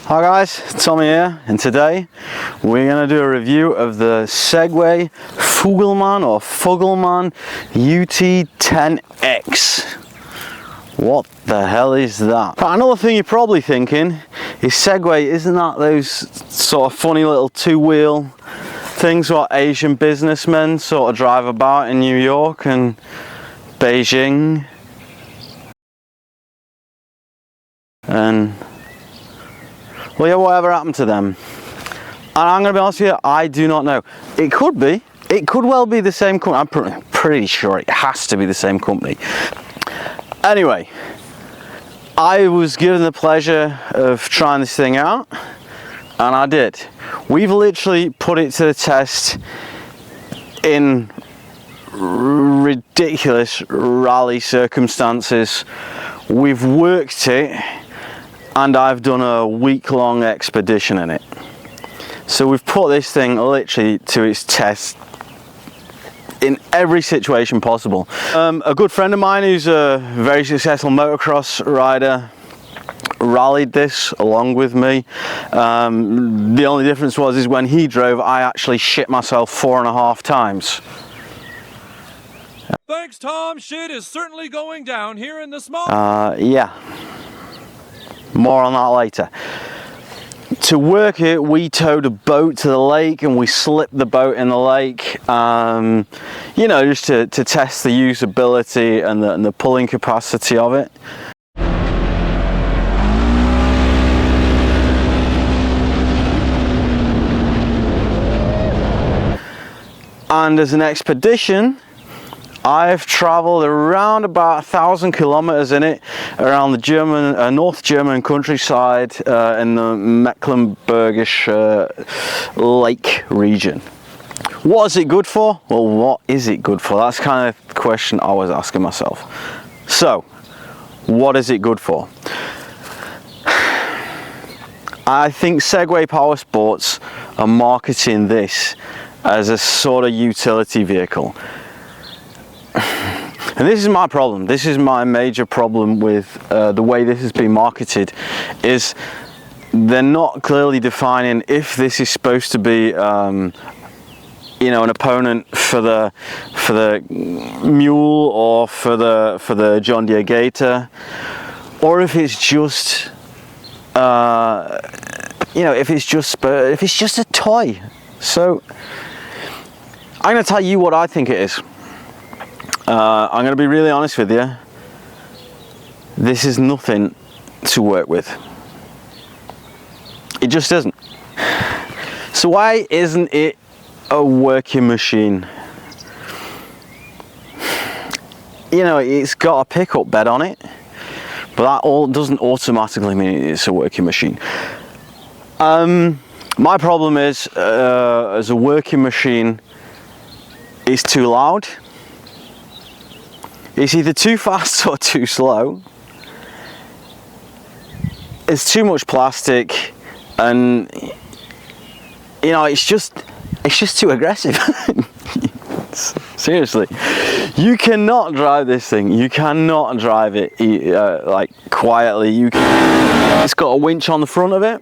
Hi guys, Tommy here, and today we're going to do a review of the Segway Fugleman or Fugleman UT10X. What the hell is that? But another thing you're probably thinking is Segway, isn't that those sort of funny little two-wheel things what Asian businessmen sort of drive about in New York and Beijing? And well, yeah, whatever happened to them? And I'm going to be honest with you, I do not know. It could be. It could well be the same company. I'm pretty sure it has to be the same company. Anyway, I was given the pleasure of trying this thing out, and I did. We've literally put it to the test in ridiculous rally circumstances. We've worked it, and I've done a week-long expedition in it. So we've put this thing literally to its test in every situation possible. A good friend of mine who's a very successful motocross rider rallied this along with me. The only difference is when he drove, I actually shit myself 4.5 times. Thanks, Tom. Shit is certainly going down here in the small. Yeah. More on that later. To work it, we towed a boat to the lake and we slipped the boat in the lake, you know, just to test the usability and the pulling capacity of it. And as an expedition, I've travelled around about 1,000 kilometers in it, around the North German countryside in the Mecklenburgish lake region. What is it good for? Well, what is it good for? That's kind of the question I was asking myself. So, what is it good for? I think Segway Power Sports are marketing this as a sort of utility vehicle. And this is my problem. This is my major problem with the way this has been marketed, is they're not clearly defining if this is supposed to be, you know, an opponent for the Mule or for the John Deere Gator, or if it's just, you know, if it's just a toy. So I'm going to tell you what I think it is. I'm going to be really honest with you. This is nothing to work with. It just isn't. So why isn't it a working machine? You know, it's got a pickup bed on it, but that doesn't automatically mean it's a working machine. My problem is, as a working machine, it's too loud. It's either too fast or too slow. It's too much plastic, and you know, it's just too aggressive. Seriously, you cannot drive this thing. You cannot drive it like quietly. It's got a winch on the front of it.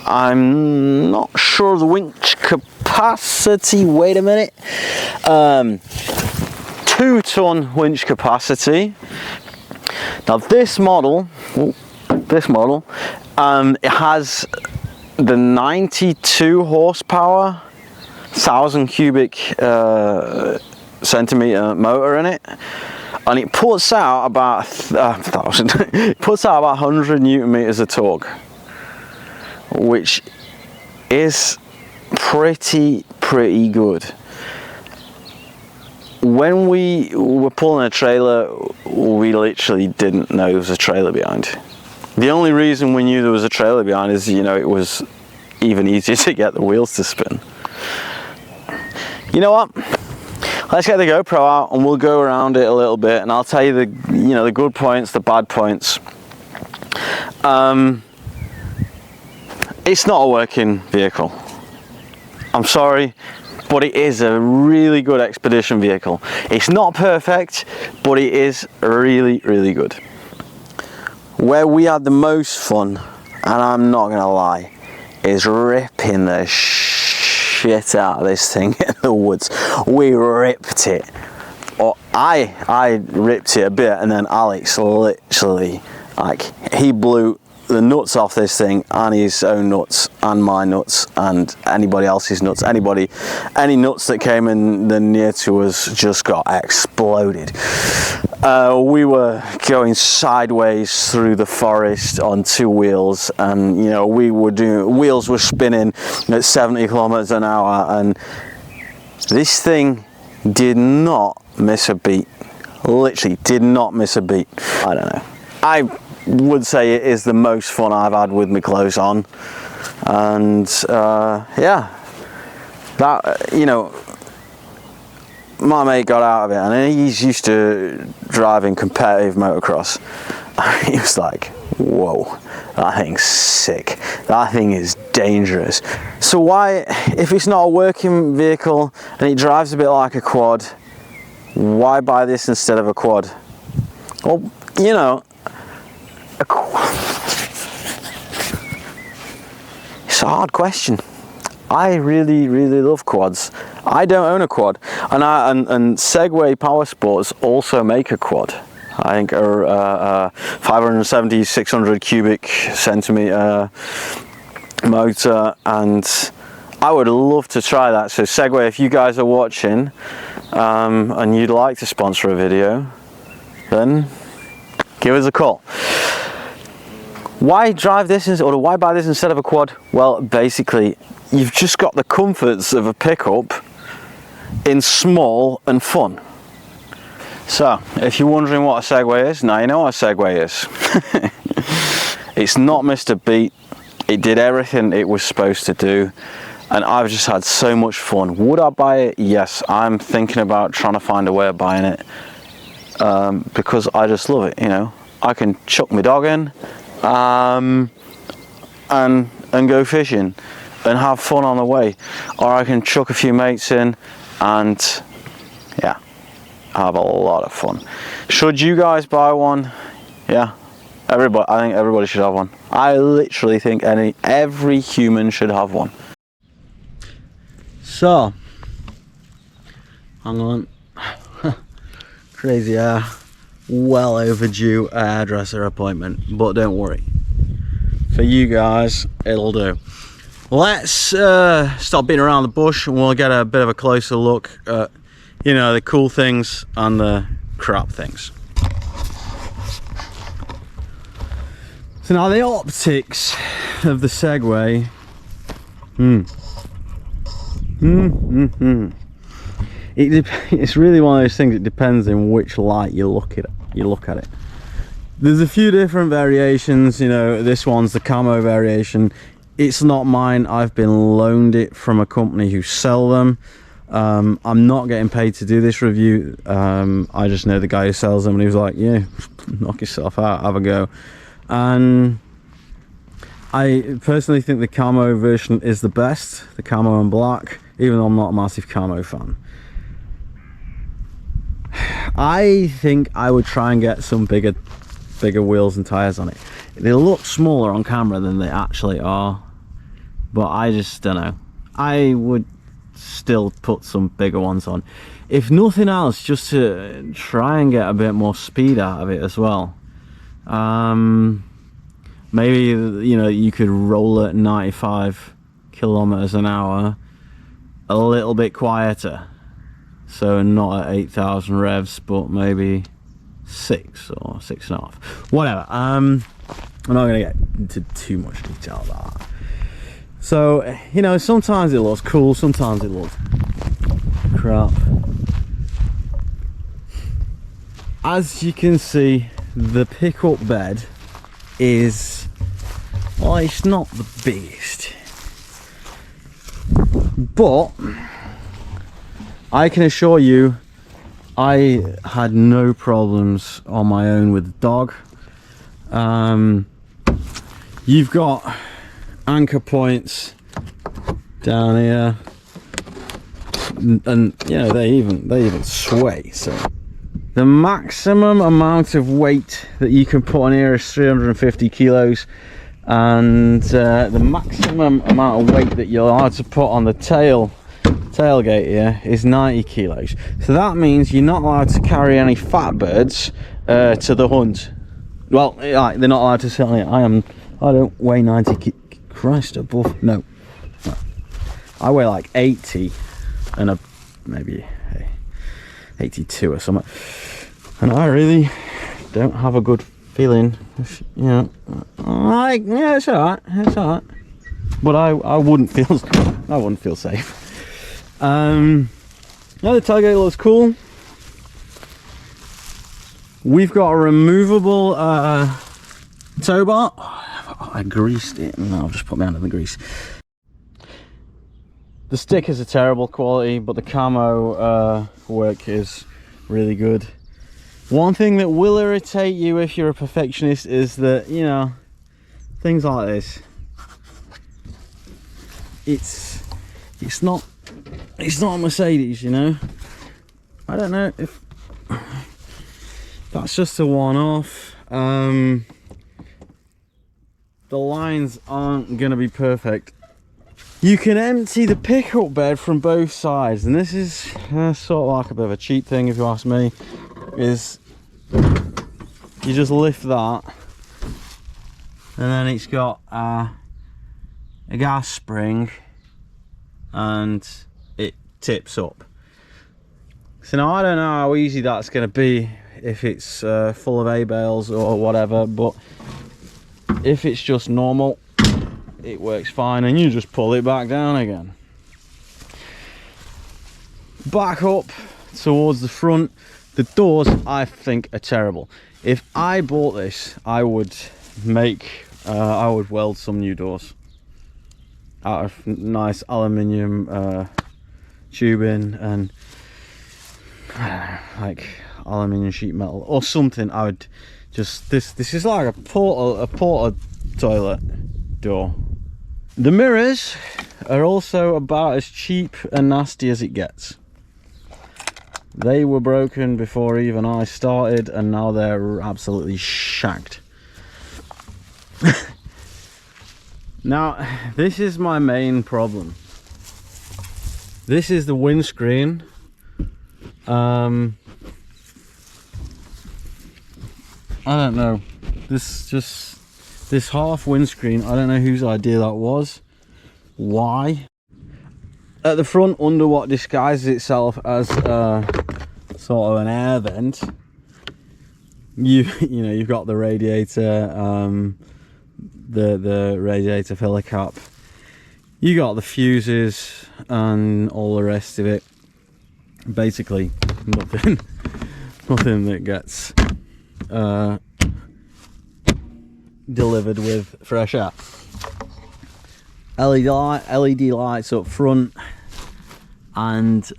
I'm not sure of the winch capacity. Wait a minute. 2-ton winch capacity. Now this model, it has the 92 horsepower, 1,000 cubic centimeter motor in it, and it puts out about 100 newton meters of torque, which is pretty good. When we were pulling a trailer, we literally didn't know there was a trailer behind. The only reason we knew there was a trailer behind is, you know, it was even easier to get the wheels to spin. You know what? Let's get the GoPro out and we'll go around it a little bit, and I'll tell you the good points, the bad points. It's not a working vehicle. I'm sorry, but it is a really good expedition vehicle. It's not perfect, but it is really good. Where we had the most fun and I'm not gonna lie, is ripping the shit out of this thing in the woods. We ripped it. Or I ripped it a bit, and then Alex literally, like, he blew the nuts off this thing, and his own nuts, and my nuts, and anybody else's nuts. Any nuts that came in the near to us just got exploded. We were going sideways through the forest on 2 wheels, and you know, wheels were spinning at 70 kilometers an hour, and this thing did not miss a beat. Literally did not miss a beat. I don't know. I would say it is the most fun I've had with my clothes on, and yeah, that, you know, my mate got out of it, and he's used to driving competitive motocross. He was like, whoa, that thing's sick, that thing is dangerous. So why, if it's not a working vehicle and it drives a bit like a quad, why buy this instead of a quad? Well, you know, it's a hard question. I really love quads. I don't own a quad, and Segway Power Sports also make a quad. I think a 570 600 cubic centimeter motor, and I would love to try that. So Segway, if you guys are watching and you'd like to sponsor a video, then give us a call. Why drive this, or why buy this instead of a quad? Well, basically, you've just got the comforts of a pickup in small and fun. So, if you're wondering what a Segway is, now you know what a Segway is. It's not missed a beat. It did everything it was supposed to do, and I've just had so much fun. Would I buy it? Yes, I'm thinking about trying to find a way of buying it, because I just love it, you know. I can chuck my dog in, and go fishing and have fun on the way, or I can chuck a few mates in and yeah, have a lot of fun. Should you guys buy one? Yeah, everybody, I think everybody should have one. I literally think every human should have one. So, hang on. Crazy hair. Well overdue hairdresser appointment, but don't worry, for you guys it'll do. Let's stop beating around the bush, and we'll get a bit of a closer look at, you know, the cool things and the crap things. So now the optics of the Segway, it's really one of those things. It depends in which light you look at it. There's a few different variations. You know, this one's the camo variation. It's not mine. I've been loaned it from a company who sell them. I'm not getting paid to do this review. I just know the guy who sells them, and he was like, yeah, knock yourself out, have a go. And I personally think the camo version is the best, the camo and black, even though I'm not a massive camo fan. I think I would try and get some bigger wheels and tires on it. They look smaller on camera than they actually are, but I just don't know. I would still put some bigger ones on, if nothing else, just to try and get a bit more speed out of it as well. Maybe, you know, you could roll at 95 kilometers an hour a little bit quieter, so not at 8,000 revs, but maybe 6 or 6.5, whatever. I'm not going to get into too much detail about that. So, you know, sometimes it looks cool, sometimes it looks crap. As you can see, the pickup bed is, well, it's not the biggest, but I can assure you I had no problems on my own with the dog. You've got anchor points down here, and you know, they even sway. So the maximum amount of weight that you can put on here is 350 kilos. and the maximum amount of weight that you're allowed to put on the tailgate here is 90 kilos. So that means you're not allowed to carry any fat birds to the hunt. Well, they're not allowed to sell it. I don't weigh 90 Christ above. No, I weigh like 80 and maybe 82 or something, and I really don't have a good feeling. Yeah, it's alright. It's alright. But I wouldn't feel safe. Yeah, the tailgate looks cool. We've got a removable tow bar. I greased it. No, I'll just put my hand in the grease. The stickers are terrible quality, but the camo work is really good. One thing that will irritate you if you're a perfectionist is that, you know, things like this. It's not a Mercedes, you know. I don't know if that's just a one-off. The lines aren't gonna be perfect. You can empty the pickup bed from both sides, and this is sort of like a bit of a cheap thing, if you ask me. Is you just lift that, and then it's got a gas spring, and it tips up. So now I don't know how easy that's going to be if it's full of hay bales or whatever, but if it's just normal, it works fine, and you just pull it back down again. Back up towards the front. The doors, I think, are terrible. If I bought this, I would weld some new doors out of nice aluminium tubing and I don't know, like aluminium sheet metal or something. I would just this is like a porta toilet door. The mirrors are also about as cheap and nasty as it gets. They were broken before even I started, and now they're absolutely shagged. Now, this is my main problem. This is the windscreen. I don't know. This half windscreen, I don't know whose idea that was. Why? At the front, under what disguises itself as sort of an air vent, you know, you've got the radiator, the radiator filler cap. You got the fuses and all the rest of it. Basically, nothing that gets delivered with fresh air. LED lights up front, and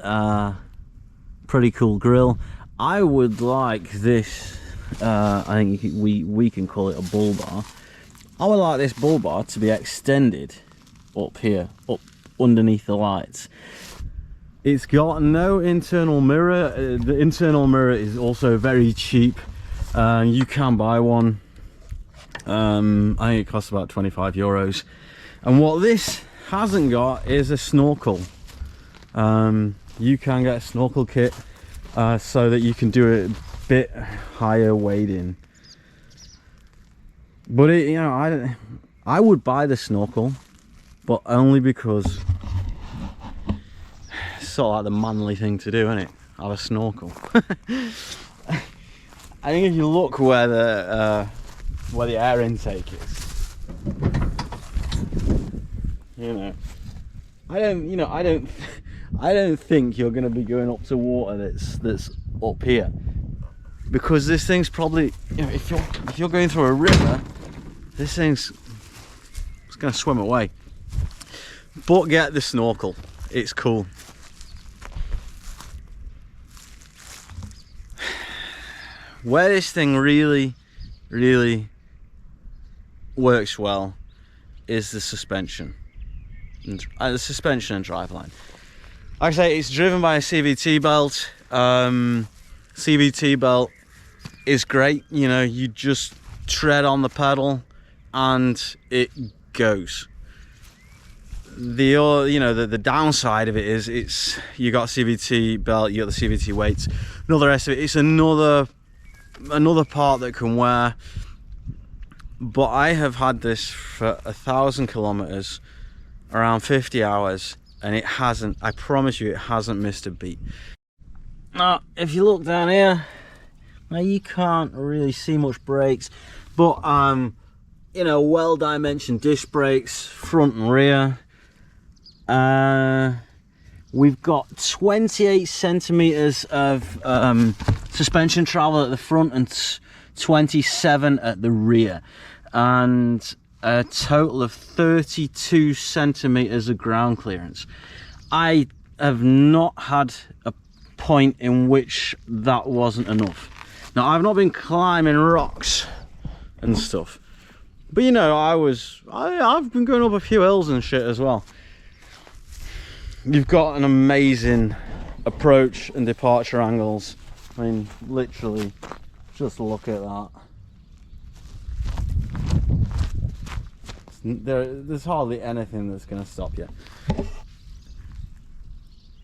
pretty cool grill. I would like this. I think we can call it a bull bar. I would like this bull bar to be extended up here, up underneath the lights. It's got no internal mirror. The internal mirror is also very cheap. You can buy one. I think it costs about 25 euros. And what this hasn't got is a snorkel. You can get a snorkel kit so that you can do it a bit higher wading. But you know, I would buy the snorkel, but only because it's sort of like the manly thing to do, isn't it? Have a snorkel. I think if you look where the air intake is, you know, I don't think you're going to be going up to water that's up here, because this thing's probably, you know, if you're going through a river, this thing's going to swim away. But get the snorkel, it's cool. Where this thing really works well is the suspension. The suspension and driveline. Like I say, it's driven by a CVT belt. CVT belt is great. You know, you just tread on the pedal and it goes. The downside of it is you got CVT belt, you got the CVT weights, and all the rest of it. It's another part that can wear. But I have had this for 1,000 kilometers, around 50 hours, and it hasn't, I promise you, it hasn't missed a beat. Now, if you look down here, now you can't really see much brakes, but well dimensioned disc brakes, front and rear. We've got 28 centimeters of suspension travel at the front and 27 at the rear, and a total of 32 centimeters of ground clearance. I have not had a point in which that wasn't enough. Now, I've not been climbing rocks and stuff, but I've been going up a few hills and shit as well. You've got an amazing approach and departure angles. I mean, literally, just look at that. There's hardly anything that's going to stop you.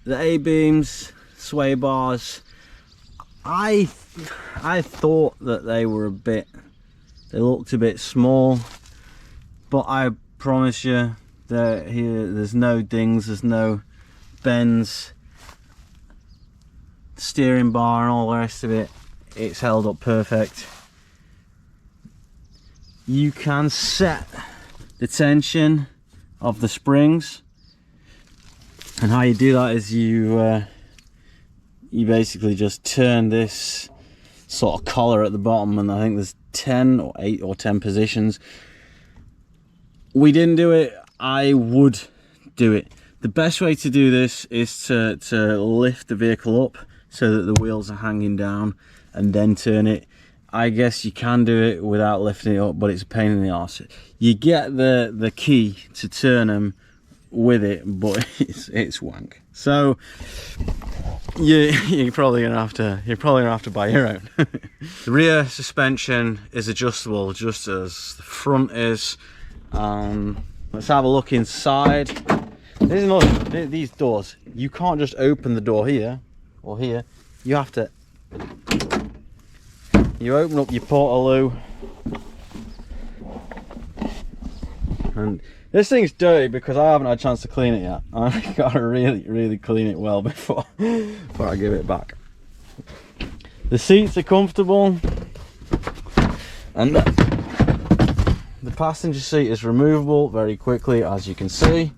The A-beams, sway bars, I thought that they looked a bit small, but I promise you that there's no dings, there's no bends. Steering bar and all the rest of it, it's held up perfect. You can set the tension of the springs, and how you do that is you basically just turn this sort of collar at the bottom, and I think there's 10 or 8 or 10 positions. We didn't do it. I would do it. The best way to do this is to lift the vehicle up so that the wheels are hanging down and then turn it. I guess you can do it without lifting it up, but it's a pain in the arse. You get the key to turn them with it, but it's wank. So you're probably gonna have to buy your own. The rear suspension is adjustable just as the front is. Let's have a look inside. There's another, these doors, you can't just open the door here or here. You have to, you open up your portaloo, and this thing's dirty because I haven't had a chance to clean it yet. I've got to really clean it well before I give it back. The seats are comfortable, and the passenger seat is removable very quickly, as you can see.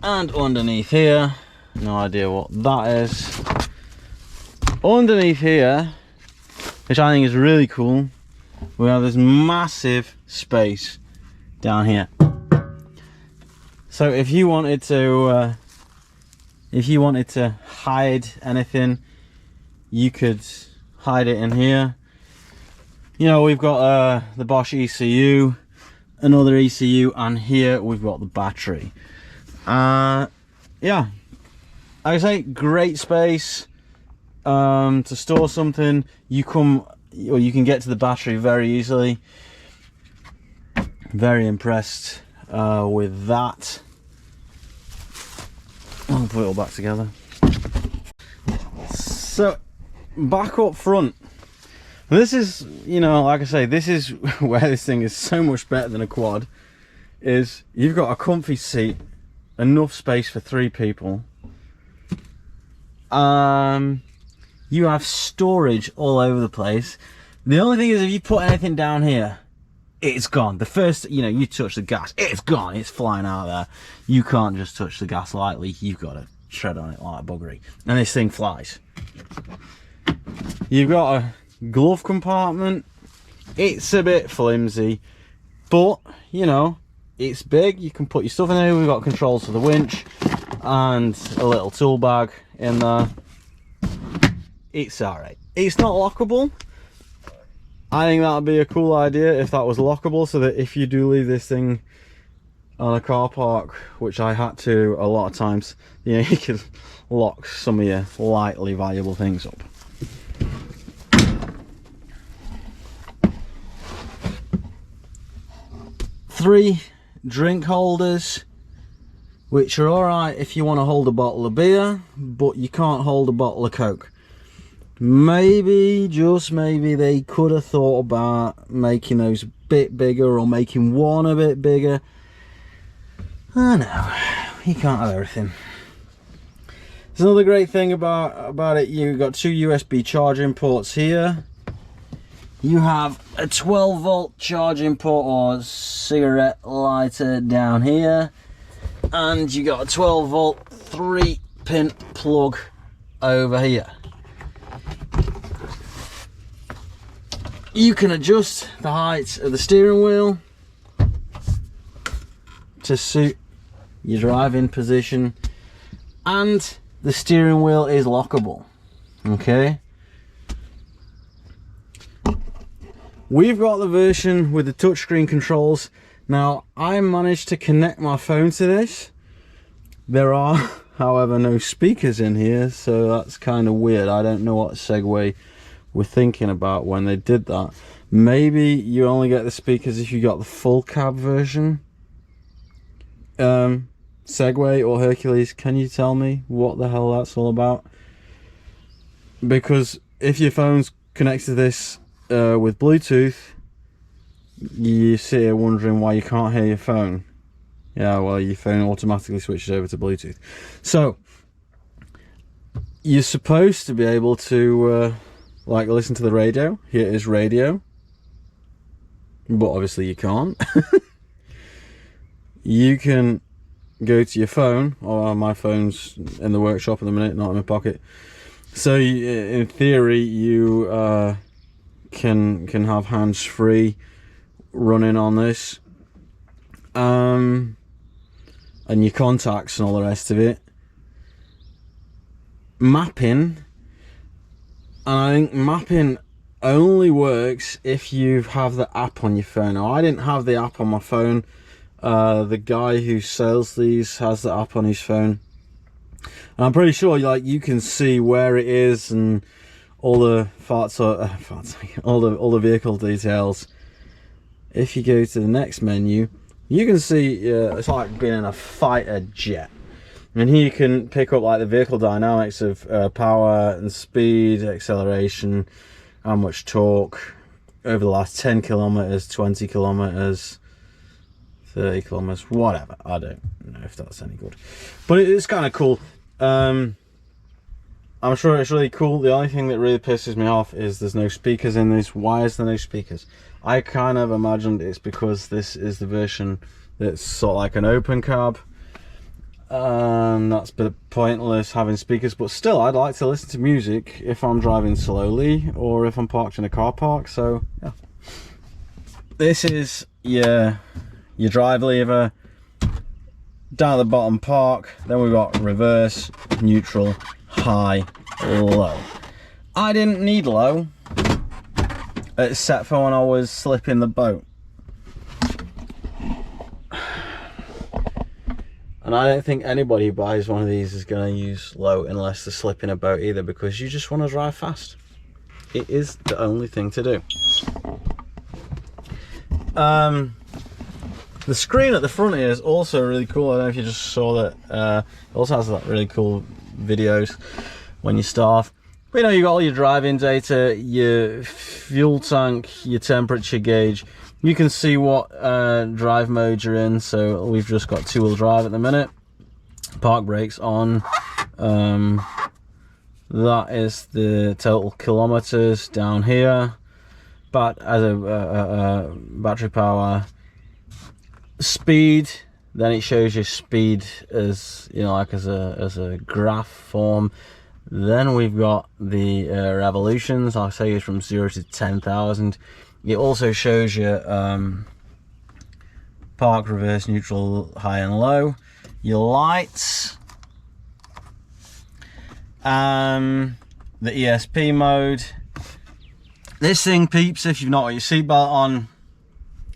And underneath here, no idea what that is. Underneath here, which I think is really cool, we have this massive space down here. So if you wanted to hide anything, you could hide it in here. We've got the Bosch ECU, another ECU, and here we've got the battery. Yeah, like I say, great space to store something. You can get to the battery very easily. Very impressed with that. I'll put it all back together. So back up front, this is, like I say, this is where this thing is so much better than a quad. Is you've got a comfy seat, enough space for 3 people. You have storage all over the place. The only thing is, if you put anything down here, it's gone. The first, you touch the gas, it's gone. It's flying out there. You can't just touch the gas lightly. You've got to tread on it like buggery, and this thing flies. You've got a glove compartment. It's a bit flimsy, but it's big. You can put your stuff in there. We've got controls for the winch and a little tool bag in there. It's alright. It's not lockable. I think that would be a cool idea if that was lockable, so that if you do leave this thing on a car park, which I had to a lot of times, you could lock some of your lightly valuable things up. 3 drink holders, which are alright if you want to hold a bottle of beer, but you can't hold a bottle of Coke. Maybe, just maybe, they could have thought about making those a bit bigger, or making one a bit bigger. I know, you can't have everything. There's another great thing about it. You've got 2 USB charging ports here. You have a 12 volt charging port or cigarette lighter down here, and you got a 12 volt 3-pin plug over here. You can adjust the height of the steering wheel to suit your driving position, and the steering wheel is lockable. Okay, we've got the version with the touchscreen controls. Now, I managed to connect my phone to this. There are, however, no speakers in here, so that's kind of weird. I don't know what Segway were thinking about when they did that. Maybe you only get the speakers if you got the full cab version. Segway or Hercules, can you tell me what the hell that's all about? Because if your phone's connected to this with Bluetooth, you sit here wondering why you can't hear your phone. Yeah, well, your phone automatically switches over to Bluetooth. So you're supposed to be able to like listen to the radio. Here is radio, but obviously you can't. You can go to your phone, or my phone's in the workshop at the minute, not in my pocket. So in theory, you can have hands-free running on this, and your contacts and all the rest of it. Mapping, and I think mapping only works if you have the app on your phone. Now, I didn't have the app on my phone. The guy who sells these has the app on his phone. And I'm pretty sure, like, you can see where it is and all the all the vehicle details. If you go to the next menu, you can see it's like being in a fighter jet. And here you can pick up like the vehicle dynamics of power and speed, acceleration, how much torque over the last 10 kilometers, 20 kilometers, 30 kilometers, whatever. I don't know if that's any good, but it's kind of cool. I'm sure it's really cool. The only thing that really pisses me off is there's no speakers in this. Why is there no speakers? I kind of imagined it's because this is the version that's sort of like an open cab. That's a bit pointless having speakers, but still, I'd like to listen to music if I'm driving slowly or if I'm parked in a car park. So yeah, this is your drive lever. Down at the bottom, park. Then we've got reverse, neutral, high, low. I didn't need low, except for when I was slipping the boat. And I don't think anybody who buys one of these is going to use low unless they're slipping a boat either, because you just want to drive fast. It is the only thing to do. The screen at the front here is also really cool. I don't know if you just saw that. It also has like really cool videos when you start. But you know, you got all your driving data, your fuel tank, your temperature gauge. You can see what drive mode you're in. So we've just got 2-wheel drive at the minute. Park brakes on. That is the total kilometers down here. But as a battery power, speed, then it shows you speed as, you know, like as a graph form. Then we've got the revolutions. I'll say it's from 0 to 10,000. It also shows you park, reverse, neutral, high and low, your lights, the ESP mode. This thing peeps if you've not got your seatbelt on.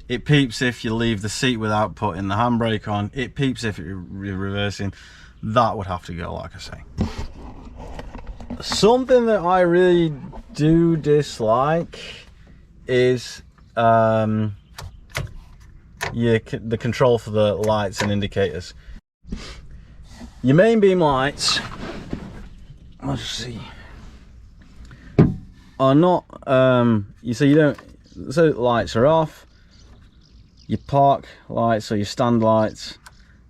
It peeps if you leave the seat without putting the handbrake on. It peeps if you're reversing. That would have to go, like I say. Something that I really do dislike is your the control for the lights and indicators. Your main beam lights, let's see, are not so lights are off, your park lights or your stand lights,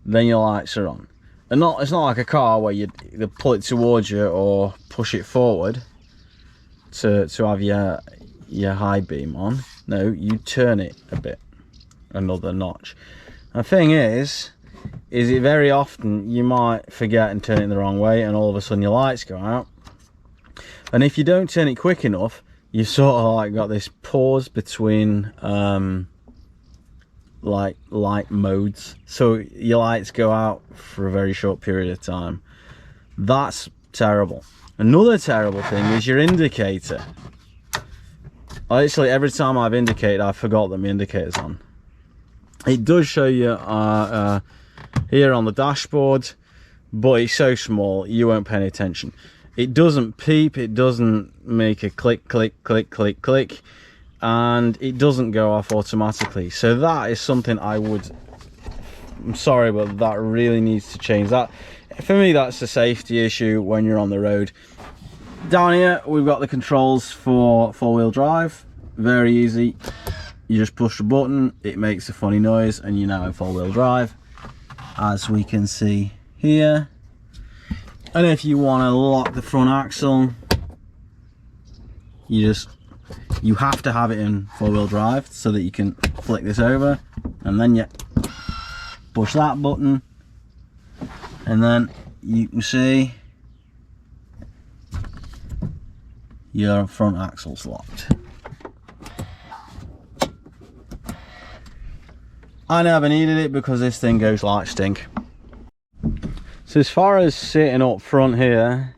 then your lights are on. And it's not like a car where you either pull it towards you or push it forward to have your high beam on. No, you turn it a bit, another notch. And the thing is it very often you might forget and turn it the wrong way, and all of a sudden your lights go out. And if you don't turn it quick enough, you sort of like got this pause between like light modes, so your lights go out for a very short period of time. That's terrible. Another terrible thing is your indicator. Actually, every time I've indicated, I forgot that my indicator's on. It does show you here on the dashboard, but it's so small you won't pay any attention. It doesn't beep, it doesn't make a click click click click click, and it doesn't go off automatically. So that is something I'm sorry, but that really needs to change. That, for me, that's a safety issue when you're on the road. Down here we've got the controls for four-wheel drive. Very easy, you just push the button, it makes a funny noise, and you're now in four-wheel drive, as we can see here. And if you want to lock the front axle, you have to have it in four-wheel drive so that you can flick this over, and then you push that button, and then you can see your front axle's locked. I never needed it because this thing goes like stink. So as far as sitting up front here,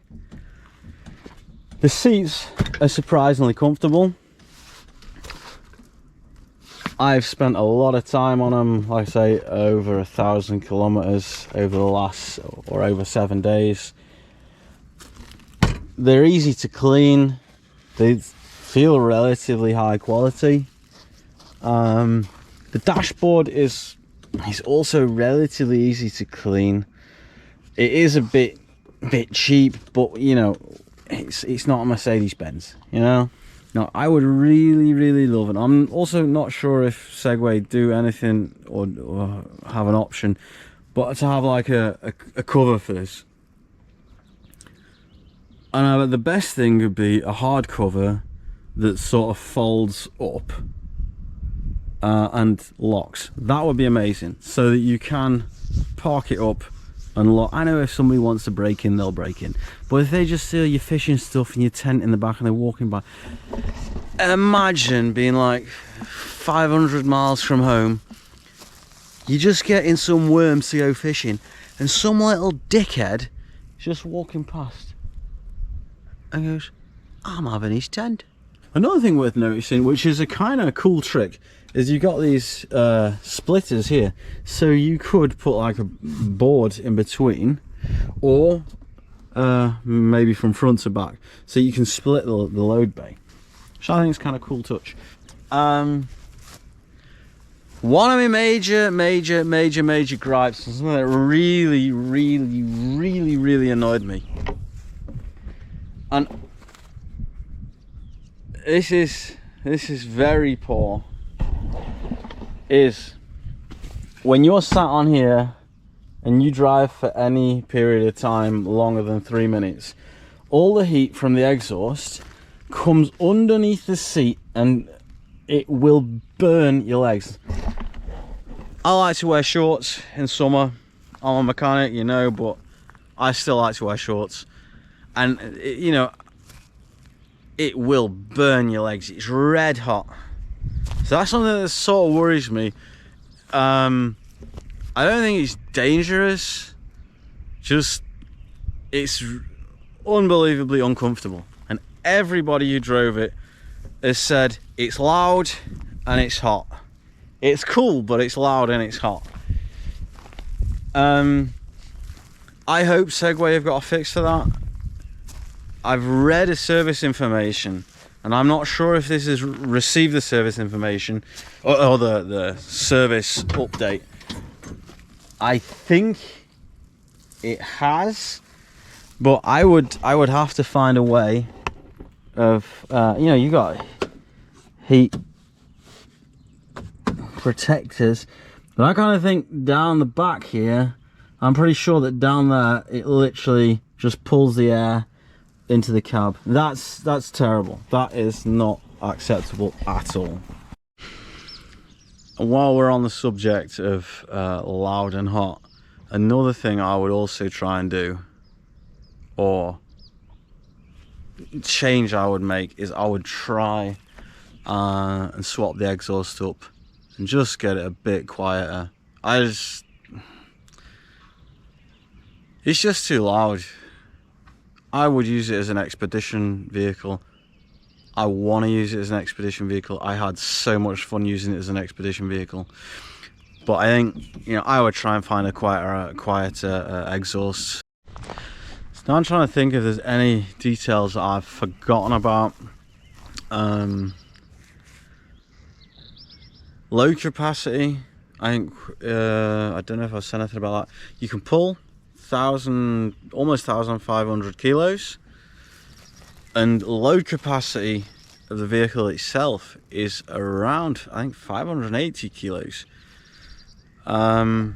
the seats are surprisingly comfortable. I've spent a lot of time on them, like I say, over 1,000 kilometers over the last, or over 7 days. They're easy to clean. They feel relatively high quality. The dashboard is also relatively easy to clean. It is a bit cheap, but you know, it's not a Mercedes-Benz, you know. No, I would really love it. I'm also not sure if Segway do anything or have an option, but to have like a cover for this. And the best thing would be a hard cover that sort of folds up and locks. That would be amazing, so that you can park it up and lock. I know if somebody wants to break in, they'll break in, but if they just steal your fishing stuff and your tent in the back and they're walking by, imagine being like 500 miles from home, you just getting some worms to go fishing, and some little dickhead is just walking past and goes, I'm having his tent. Another thing worth noticing, which is a kind of cool trick, is you got these splitters here, so you could put like a board in between, or maybe from front to back, so you can split the load bay, which I think is kind of cool touch. One of my major gripes, and something that really annoyed me, and this is very poor, is when you're sat on here and you drive for any period of time longer than 3 minutes, all the heat from the exhaust comes underneath the seat and it will burn your legs. I like to wear shorts in summer. I'm a mechanic, you know, but I still like to wear shorts, and you know, it will burn your legs. It's red hot. So that's something that sort of worries me. I don't think it's dangerous, just it's unbelievably uncomfortable, and everybody who drove it has said it's loud and it's hot. It's cool, but it's loud and it's hot. I hope Segway have got a fix for that. I've read a service information and I'm not sure if this has received the service information or the service update. I think it has, but I would have to find a way of you know, you got heat protectors, but I kind of think down the back here, I'm pretty sure that down there it literally just pulls the air into the cab. That's terrible. That is not acceptable at all. And while we're on the subject of loud and hot, another thing I would also try and do, or change I would make, is I would try and swap the exhaust up and just get it a bit quieter. It's just too loud. I would use it as an expedition vehicle. I want to use it as an expedition vehicle. I had so much fun using it as an expedition vehicle. But I think, you know, I would try and find a quieter exhaust. So now I'm trying to think if there's any details that I've forgotten about. Load capacity, I think, I don't know if I've said anything about that. You can pull almost 1,500 kilos, and load capacity of the vehicle itself is around, I think, 580 kilos. In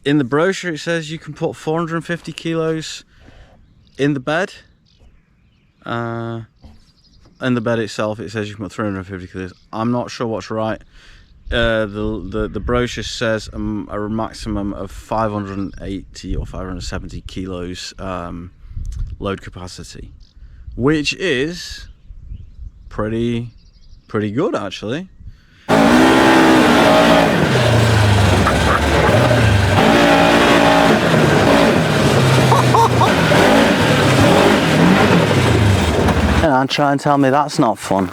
the brochure it says you can put 450 kilos in the bed. In the bed itself it says you can put 350 kilos. I'm not sure what's right. The brochure says a maximum of 580 or 570 kilos load capacity, which is pretty good actually. And try and tell me that's not fun.